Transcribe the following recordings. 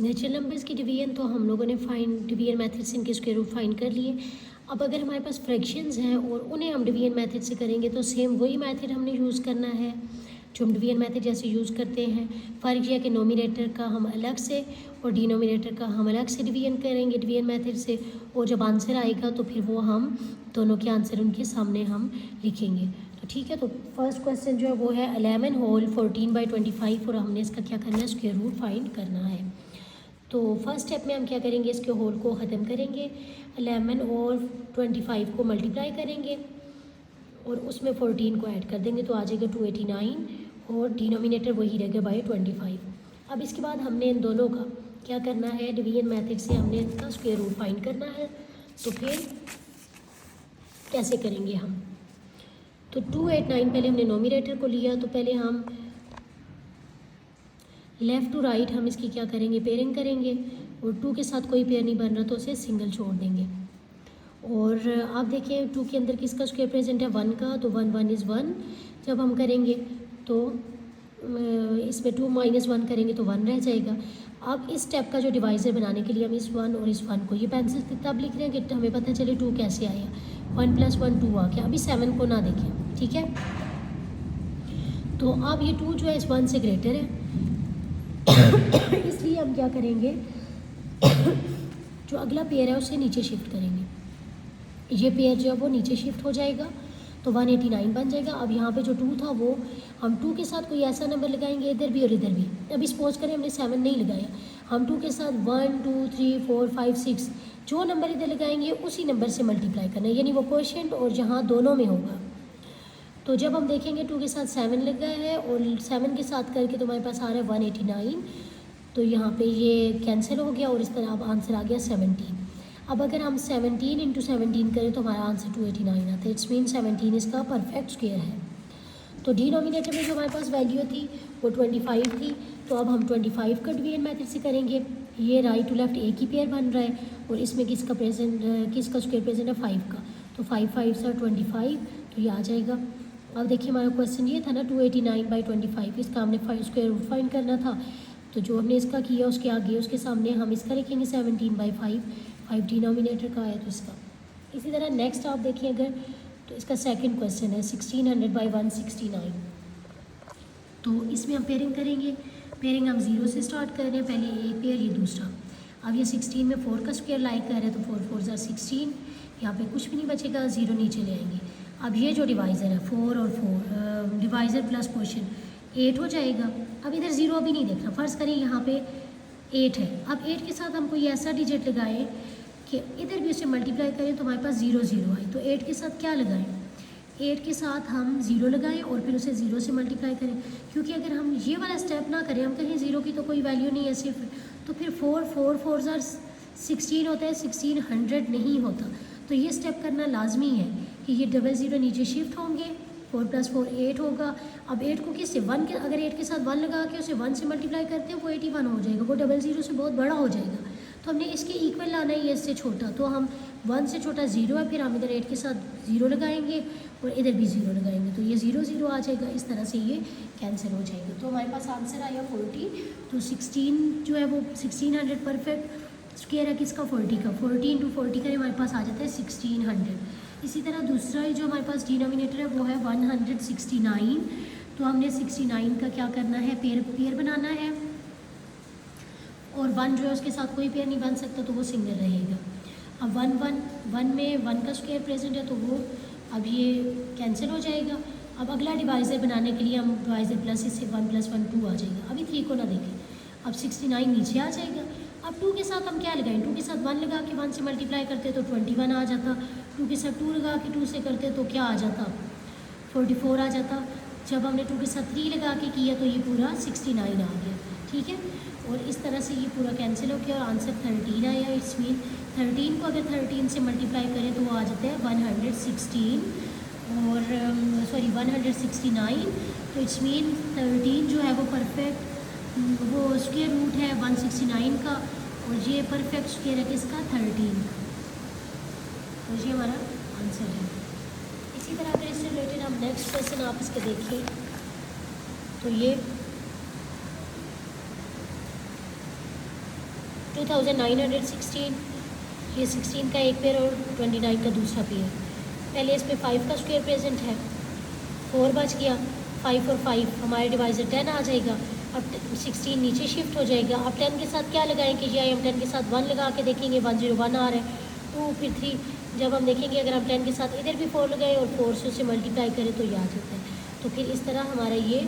Natural numbers की division तो हम लोगों ने डिवीजन मेथड से इनके स्क्वायर रूट फाइंड कर लिए। अब अगर हमारे पास फ्रैक्शंस हैं और उन्हें हम डिवीजन मेथड से करेंगे तो सेम वही मेथड हमने यूज़ करना है जो हम डिवीजन मेथड जैसे यूज़ करते हैं। फ़र्क यह कि नोमिनेटर का हम अलग से और डिनोमिनेटर का हम अलग से डिवीजन करेंगे डिवीजन मेथड से, और जब आंसर आएगा तो फिर वो हम दोनों के आंसर उनके सामने हम लिखेंगे। तो ठीक है, तो फर्स्ट क्वेश्चन जो है वो है 11 होल 14/25 और हमने इसका क्या करना है, स्क्वायर रूट फाइंड करना है। तो फर्स्ट स्टेप में हम क्या करेंगे, इसके होल को ख़त्म करेंगे, 11 और 25 को मल्टीप्लाई करेंगे और उसमें 14 को ऐड कर देंगे तो आ जाएगा 289 और डिनोमिनेटर वही रहेगा बाई 25। अब इसके बाद हमने इन दोनों का क्या करना है, डिवीजन मेथड से हमने इसका स्क्वायर रूट फाइंड करना है। तो फिर कैसे करेंगे हम, तो 289 पहले हमने नोमिनेटर को लिया, तो पहले हम लेफ़्ट टू राइट हम इसकी क्या करेंगे, पेयरिंग करेंगे, और 2 के साथ कोई पेयर नहीं बन रहा तो उसे सिंगल छोड़ देंगे। और आप देखिए 2 के अंदर किसका स्क्वायर प्रेजेंट है, 1 का, तो 1 1 इज़ 1। जब हम करेंगे तो इसमें 2 - 1 करेंगे तो 1 रह जाएगा। अब इस स्टेप का जो डिवाइज़र बनाने के लिए हम इस 1 और इस 1 को ये पेंसिल से तब लिख रहे हैं कि हमें पता चले 2 कैसे आया, 1 + 1 2 आ गया। अभी 7 को ना देखें, ठीक है। तो अब ये 2 जो है इस 1 से ग्रेटर है इसलिए हम क्या करेंगे, जो अगला पेयर है उसे नीचे शिफ्ट करेंगे। ये पेयर जो है वो नीचे शिफ्ट हो जाएगा तो 189 बन जाएगा। अब यहाँ पे जो 2 था वो हम 2 के साथ कोई ऐसा नंबर लगाएंगे इधर भी और इधर भी। अभी सपोज करें हमने 7 नहीं लगाया, हम 2 के साथ 1 2 3 4 5 6 जो नंबर इधर लगाएंगे उसी नंबर से मल्टीप्लाई करना है, यानी वो क्वोशिएंट और जहाँ दोनों में होगा। तो जब हम देखेंगे 2 के साथ 7 लग गया है और 7 के साथ करके तो हमारे पास आ रहा है 189, तो यहाँ पे ये कैंसिल हो गया और इस तरह अब आंसर आ गया 17। अब अगर हम 17 × 17 करें तो हमारा आंसर 289 आता है। इट्स मीन 17 इसका परफेक्ट स्क्वायर है। तो डिनोमिनेटर में जो हमारे पास वैल्यू थी वो 25 थी, तो अब हम 25 का डिवीजन मेथड से करेंगे। ये राइट टू लेफ्ट एक ही पेयर बन रहा है और इसमें किसका स्क्वायर प्रेजेंट है, 5 का, तो 5 5 सर 25, तो ये आ जाएगा। अब देखिए हमारा क्वेश्चन ये था ना 289/25, इसका हमने स्क्वायर रूट फाइंड करना था। तो जो हमने इसका किया उसके आगे उसके सामने हम इसका लिखेंगे 17/5, 5 डिनोमिनेटर का आया तो इसका। इसी तरह नेक्स्ट आप देखिए अगर, तो इसका सेकंड क्वेश्चन है 1600/169। तो इसमें हम पेयरिंग करेंगे। पेयरिंग हम 0 से स्टार्ट कर रहे हैं, पहले एक पेयर ये दूसरा। अब ये 16 में 4 का स्क्वायर लाइक कर रहे हैं तो 4 4 ज़ा 16, यहाँ पे कुछ भी नहीं बचेगा, 0 नीचे ले आएंगे। अब ये जो डिवाइज़र है 4 और 4 डिवाइज़र प्लस क्वोशिएंट 8 हो जाएगा। अब इधर 0 अभी नहीं देखना, फ़र्ज़ करें यहाँ पे 8 है। अब 8 के साथ हम कोई ऐसा डिजिट लगाएं कि इधर भी उसे मल्टीप्लाई करें तो हमारे पास 0 0 आए, तो 8 के साथ क्या लगाएं, 8 के साथ हम 0 लगाएं और फिर उसे 0 से मल्टीप्लाई करें, क्योंकि अगर हम ये वाला स्टेप ना करें, हम कहें 0 की तो कोई वैल्यू नहीं है सिर्फ, तो फिर 4 4 4 ज़ा 16 होता है, 1600 नहीं होता। तो ये स्टेप करना लाजमी है कि ये 00 नीचे शिफ्ट होंगे, 4 + 4 8 होगा। अब 8 को किससे 1 के, अगर 8 के साथ 1 लगा के उसे 1 से मल्टीप्लाई करते हैं वो 81 हो जाएगा, वो 00 से बहुत बड़ा हो जाएगा। तो हमने इसके इक्वल लाना है ये इससे छोटा, तो हम 1 से छोटा 0 है, फिर हम इधर 8 के साथ 0 लगाएंगे और इधर भी 0 लगाएंगे तो ये 0 0 आ जाएगा। इस तरह से ये कैंसिल हो जाएगा। तो हमारे पास आंसर आया 40। तो 16 जो है वो 1600 परफेक्ट स्क्वायर है किसका, 40 का। 40 × 40 करें हमारे पास आ जाता है 1600। इसी तरह दूसरा जो हमारे पास डिनोमिनेटर है वो है 169। तो हमने 69 का क्या करना है, पेयर बनाना है, और 1 जो है उसके साथ कोई पेयर नहीं बन सकता तो वो सिंगल रहेगा। अब 1 में 1 का स्क्वायर प्रेजेंट है तो वो अब ये कैंसिल हो जाएगा। अब अगला डिवाइज़र बनाने के लिए हम डिवाइज़र प्लस इससे 1 + 1 2 आ जाएगा। अभी 3 को ना देखें, अब 69 नीचे आ जाएगा। अब 2 के साथ हम क्या लगाएं, 2 के साथ 1 लगा के 1 से मल्टीप्लाई करते तो 21 आ जाता, 2 के साथ 2 लगा के 2 से करते तो क्या आ जाता, 44 आ जाता। जब हमने 2 के साथ 3 लगा के किया तो ये पूरा 69 आ गया, ठीक है। और इस तरह से ये पूरा कैंसिल हो गया और आंसर 13 आया। इट्स मीन 13 को अगर 13 से मल्टीप्लाई करें तो वो आ जाता है 116 और 169। तो इट्स मीन 13 जो है वो परफेक्ट वो स्क्वायर रूट है 169 का, और ये परफेक्ट स्क्वायर है किसका, 13। तो ये हमारा आंसर है। इसी तरह अगर इससे रिलेटेड हम नेक्स्ट क्वेश्चन आप इसके देखिए, तो ये 2916, ये 16 का एक पेयर और 29 का दूसरा पेयर। पहले इसमें 5 का स्क्वायर प्रेजेंट है, 4 बच गया, 5 और 5 हमारे डिवाइज़र 10 आ जाएगा। अब 16 नीचे शिफ्ट हो जाएगा। अब 10 के साथ क्या लगाएंगे जी, हम 10 के साथ 1 लगा के देखेंगे, 101 आ रहा है। 2 फिर 3, जब हम देखेंगे अगर हम 10 के साथ इधर भी 4 लगाएं और 4 से उसे मल्टीप्लाई करें तो ये आ जाता है। तो फिर इस तरह हमारा ये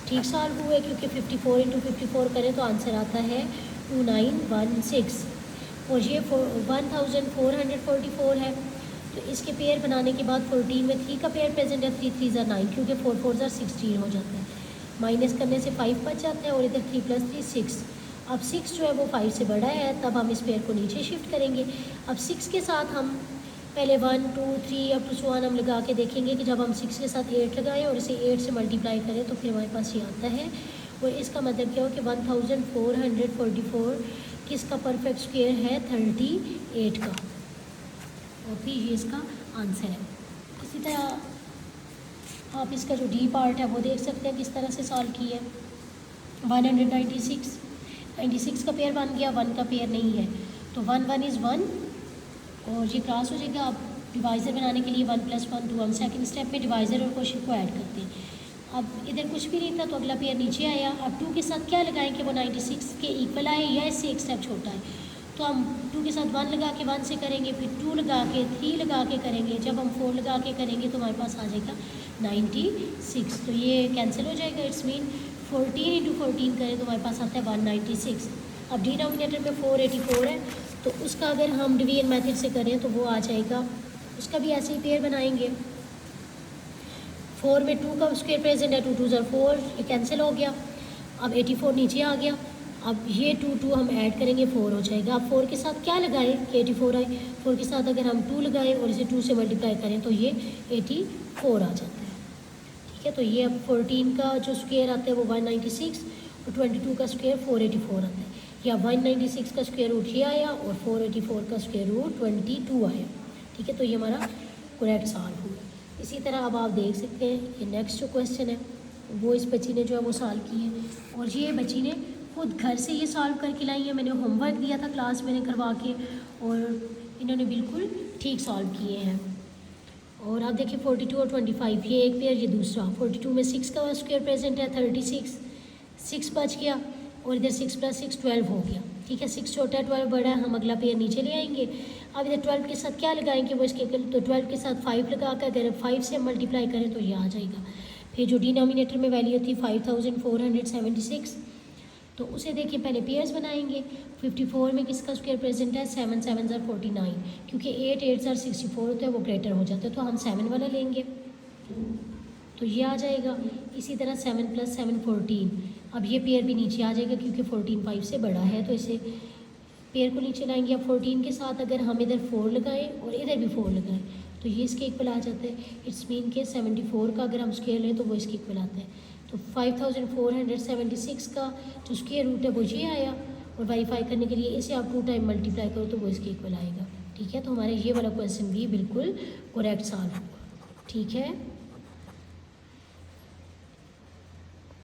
ठीक सॉल्व हुआ है, क्योंकि 54 × 54 करें तो आंसर आता है 2916 और ये 1444 है। तो इसके पेयर बनाने के बाद 14 में 3 का पेयर प्रेजेंट है, 3 3 = 9, क्योंकि 4 4 = 16 हो जाता है। माइनस करने से 5 बच जाता है और इधर 3 + 3 6। अब 6 जो है वो 5 से बड़ा है, तब हम इस पेयर को नीचे शिफ्ट करेंगे। अब 6 के साथ हम पहले 1 2 3 अप टू 1 हम लगा के देखेंगे कि जब हम 6 के साथ 8 लगाएं और इसे 8 से मल्टीप्लाई करें तो फिर हमारे पास ये आता है। और इसका मतलब क्या हो कि 1444 किसका परफेक्ट स्क्वायर है, 38 का, और फिर ये इसका आंसर है। इसी तरह आप इसका जो डी पार्ट है वो देख सकते हैं किस तरह से सॉल्व की है। 96 का पेयर बन गया, 1 का पेयर नहीं है, तो 1 1 = 1 और ये क्रॉस हो जाएगा। अब डिवाइज़र बनाने के लिए 1 + 1 2, हम सेकंड स्टेप में डिवाइज़र और क्वोशिएंट को ऐड करते हैं। अब इधर कुछ भी नहीं था तो अगला पेयर नीचे आया। अब 2 के साथ क्या लगाएं कि वो 96 के इक्वल आए या इससे एक स्टेप छोटा है, तो हम 2 के साथ 1 लगा के 1 से करेंगे, फिर 2 लगा के 3 लगा के करेंगे, जब हम 4 लगा के करेंगे तो हमारे पास आ जाएगा 96। तो ये कैंसिल हो जाएगा, इट्स मीन 14 × 14 करें तो हमारे पास आता है 196। अब डिनोमिनेटर में 484 है, तो उसका अगर हम डिवीजन मेथड से करें तो वो आ जाएगा, उसका भी ऐसे ही पेयर बनाएंगे। 4 में 2 का स्क्वायर प्रेजेंट है, 2 2 = 4, ये कैंसिल हो गया। अब 84 नीचे आ गया। अब ये 2 2 हम ऐड करेंगे, 4 हो जाएगा। अब 4 के साथ क्या लगाएं कि 84 आए, 4 के साथ अगर हम 2 लगाएं और इसे 2 से मल्टीप्लाई करें तो ये 84 आ जाता है। ठीक है, तो ये अब 14 का जो स्क्वायर आता है वो 196 और 22 का स्क्वायर 484 आता है, या 196 का स्क्वायर रूट ये आया और 484 का स्क्वायर रूट 22 आया। ठीक है, तो ये हमारा करेक्ट सॉल्व हुआ। इसी तरह अब आप देख सकते हैं ये नेक्स्ट जो क्वेश्चन है वो इस बच्ची ने जो है वो सॉल्व की है, और ये बच्ची ने खुद घर से ये सॉल्व करके लाई है। मैंने होमवर्क दिया था क्लास मैंने करवा के, और इन्होंने बिल्कुल ठीक सॉल्व किए हैं। और आप देखिए 42 और 25, ये एक पेयर ये दूसरा। 42 में 6 का स्क्वायर प्रेजेंट है, 36, 6 बच गया और इधर 6 + 6 12 हो गया। ठीक है, 6 छोटा है, 12 बड़ा है, हम अगला पेयर नीचे ले आएंगे। अब इधर 12 के साथ क्या लगाएंगे वो इसके, तो 12 के साथ 5 लगा कर अगर 5 से मल्टीप्लाई करें तो ये आ जाएगा। फिर जो डिनोमिनेटर में वैल्यू थी 5476, तो उसे देखिए पहले पेयर्स बनाएंगे। 54 में किसका स्क्वायर प्रेजेंट है, 7 7 = 49, क्योंकि 8 8 = 64 होता है, वो ग्रेटर हो जाता है, तो हम 7 वाला लेंगे तो ये आ जाएगा। इसी तरह 7 + 7 14। अब ये पेयर भी नीचे आ जाएगा क्योंकि 14 5 से बड़ा है, तो इसे पेयर को नीचे लाएंगे। अब 14 के साथ अगर हम इधर 4 लगाएं और इधर भी 4 लगाएं तो ये इसके इक्वल आ जाता है। इट्स मीन के 74 का अगर हम स्क्वायर लें तो वो इसके इक्वल आता है। तो 5476 का जो स्क्वायर रूट है वो ये आया, और वेरीफाई करने के लिए इसे आप 2 टाइम मल्टीप्लाई करो तो वो इसके इक्वल आएगा। ठीक है, तो हमारा ये वाला क्वेश्चन भी बिल्कुल करेक्ट सॉल्व होगा। ठीक है।